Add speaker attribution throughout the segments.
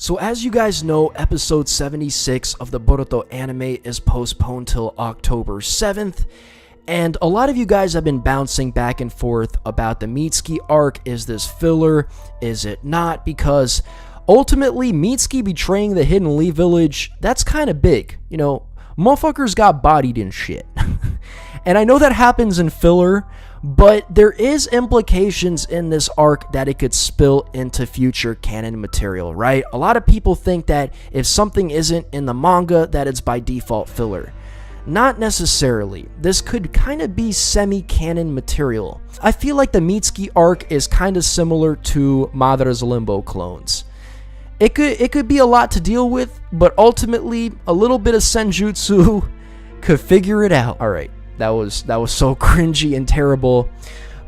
Speaker 1: So as you guys know, episode 76 of the Boruto anime is postponed till October 7th, and a lot of you guys have been bouncing back and forth about the Mitsuki arc. Is this filler? Is it not? Because ultimately, Mitsuki betraying the Hidden Leaf Village, that's kind of big. You know, motherfuckers got bodied and shit. And I know that happens in filler, but there is implications in this arc that it could spill into future canon material, right? A lot of people think that if something isn't in the manga, that it's by default filler. Not necessarily. This could kind of be semi-canon material. I feel like the Mitsuki arc is kind of similar to Madara's Limbo clones. It could be a lot to deal with, but ultimately, a little bit of senjutsu could figure it out. Alright. That was so cringy and terrible,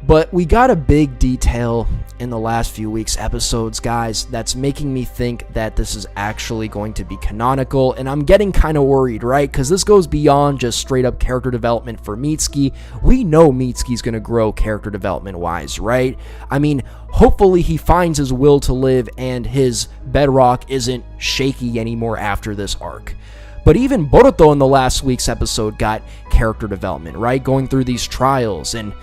Speaker 1: but we got a big detail in the last few weeks' episodes, guys, that's making me think that this is actually going to be canonical, and I'm getting kind of worried, right? Because this goes beyond just straight up character development for Mitsuki. We know Mitsuki's going to grow character development wise, right? I mean, hopefully he finds his will to live and his bedrock isn't shaky anymore after this arc. But even Boruto in the last week's episode got character development, right? Going through these trials. And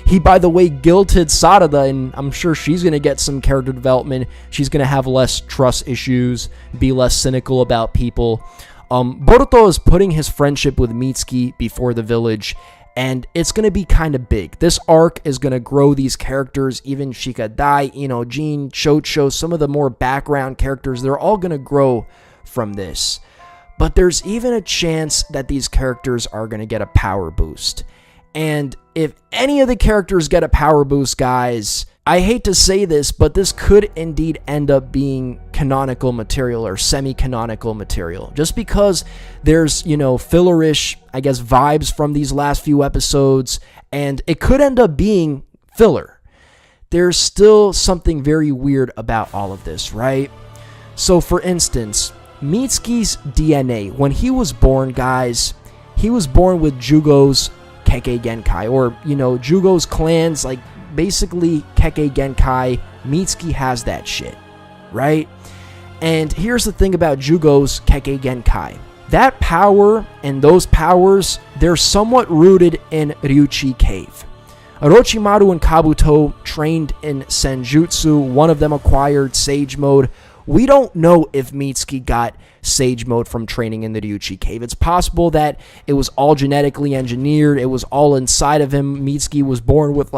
Speaker 1: he, by the way, guilted Sarada, and I'm sure she's going to get some character development. She's going to have less trust issues, be less cynical about people. Boruto is putting his friendship with Mitsuki before the village, and it's going to be kind of big. This arc is going to grow these characters, even Shikadai, Jin, Chocho, some of the more background characters. They're all going to grow from this. But there's even a chance that these characters are going to get a power boost. And if any of the characters get a power boost, guys, I hate to say this, but this could indeed end up being canonical material or semi-canonical material. Just because there's, fillerish, I guess, vibes from these last few episodes, and it could end up being filler. There's still something very weird about all of this, right? So, for instance, Mitsuki's DNA, when he was born, guys, he was born with Jugo's Kekkei Genkai, or, Jugo's clans, like, basically Kekkei Genkai. Mitsuki has that shit, right? And here's the thing about Jugo's Kekkei Genkai. That power and those powers, they're somewhat rooted in Ryuchi Cave. Orochimaru and Kabuto trained in Senjutsu. One of them acquired Sage Mode. We don't know if Mitsuki got Sage Mode from training in the Ryuchi Cave. It's possible that it was all genetically engineered. It was all inside of him. Mitsuki was born with,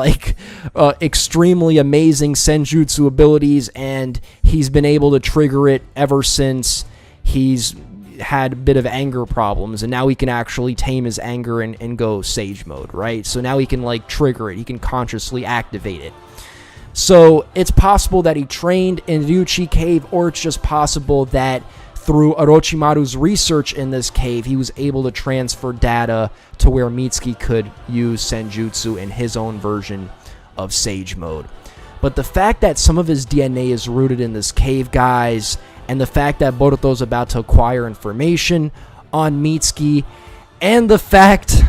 Speaker 1: extremely amazing Senjutsu abilities, and he's been able to trigger it ever since he's had a bit of anger problems, and now he can actually tame his anger and go Sage Mode, right? So now he can, trigger it. He can consciously activate it. So it's possible that he trained in Ryuchi Cave, or it's just possible that through Orochimaru's research in this cave, he was able to transfer data to where Mitsuki could use Senjutsu in his own version of Sage Mode. But the fact that some of his DNA is rooted in this cave, guys, and the fact that Boruto's about to acquire information on Mitsuki, and the fact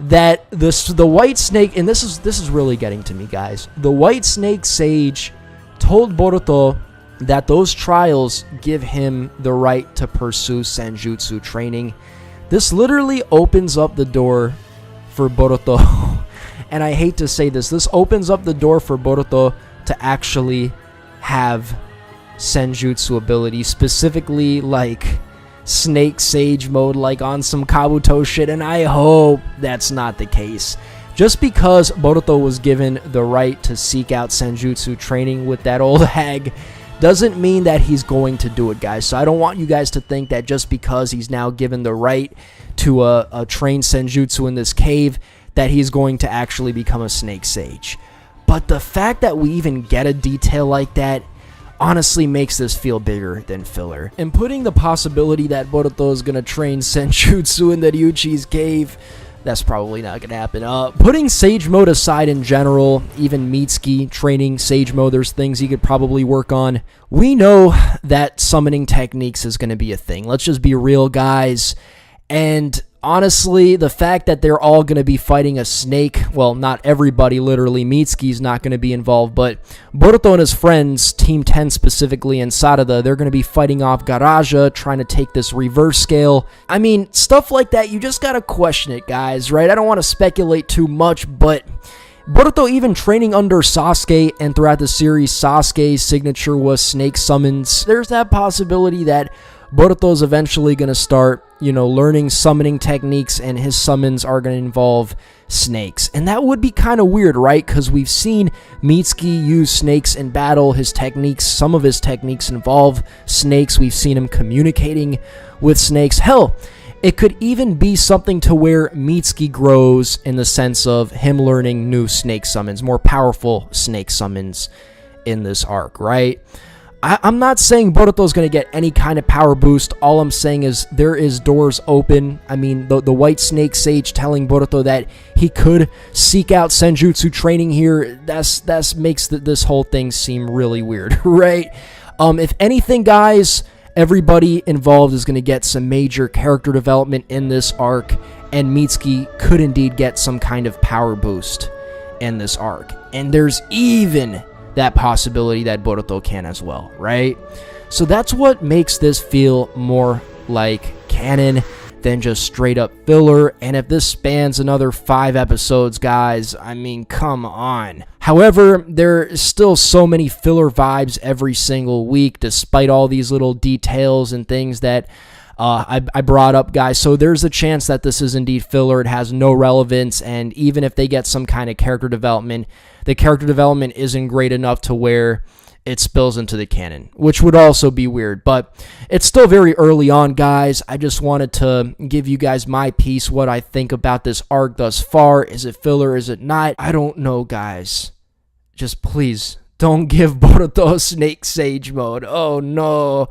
Speaker 1: that the White Snake, and this is really getting to me, guys. The White Snake Sage told Boruto that those trials give him the right to pursue Senjutsu training. This literally opens up the door for Boruto, and I hate to say this opens up the door for Boruto to actually have Senjutsu ability, specifically Snake Sage Mode, on some Kabuto shit, and I hope that's not the case. Just because Boruto was given the right to seek out Senjutsu training with that old hag doesn't mean that he's going to do it, guys. So I don't want you guys to think that just because he's now given the right to train Senjutsu in this cave, that he's going to actually become a Snake Sage. But the fact that we even get a detail like that honestly makes this feel bigger than filler. And putting the possibility that Boruto is going to train Senjutsu in the Ryuchi's cave, that's probably not going to happen. Putting Sage Mode aside in general, even Mitsuki training Sage Mode, there's things he could probably work on. We know that summoning techniques is going to be a thing. Let's just be real, guys. And Honestly, the fact that they're all going to be fighting a snake, well, not everybody, literally, Mitsuki's not going to be involved, but Boruto and his friends, Team 10 specifically, and Sarada, they're going to be fighting off Garaga, trying to take this reverse scale. I mean, stuff like that, you just got to question it, guys, right? I don't want to speculate too much, but Boruto even training under Sasuke, and throughout the series, Sasuke's signature was snake summons. There's that possibility that Boruto's eventually going to start, learning summoning techniques, and his summons are going to involve snakes. And that would be kind of weird, right? Because we've seen Mitsuki use snakes in battle. Some of his techniques involve snakes. We've seen him communicating with snakes. Hell, it could even be something to where Mitsuki grows in the sense of him learning new snake summons, more powerful snake summons in this arc, right? I'm not saying Boruto's going to get any kind of power boost. All I'm saying is there is doors open. I mean, the White Snake Sage telling Boruto that he could seek out Senjutsu training here, that's makes this whole thing seem really weird, right? If anything, guys, everybody involved is going to get some major character development in this arc, and Mitsuki could indeed get some kind of power boost in this arc. And there's even that possibility that Boruto can as well, right? So that's what makes this feel more like canon than just straight up filler. And if this spans another 5 episodes, guys, I mean, come on. However, there is still so many filler vibes every single week, despite all these little details and things that I brought up, guys. So there's a chance that this is indeed filler. It has no relevance, and even if they get some kind of character development, the character development isn't great enough to where it spills into the canon, which would also be weird. But it's still very early on, guys. I just wanted to give you guys my piece, what I think about this arc thus far. Is it filler? Is it not? I don't know, guys. Just please don't give Boruto Snake Sage mode. Oh no.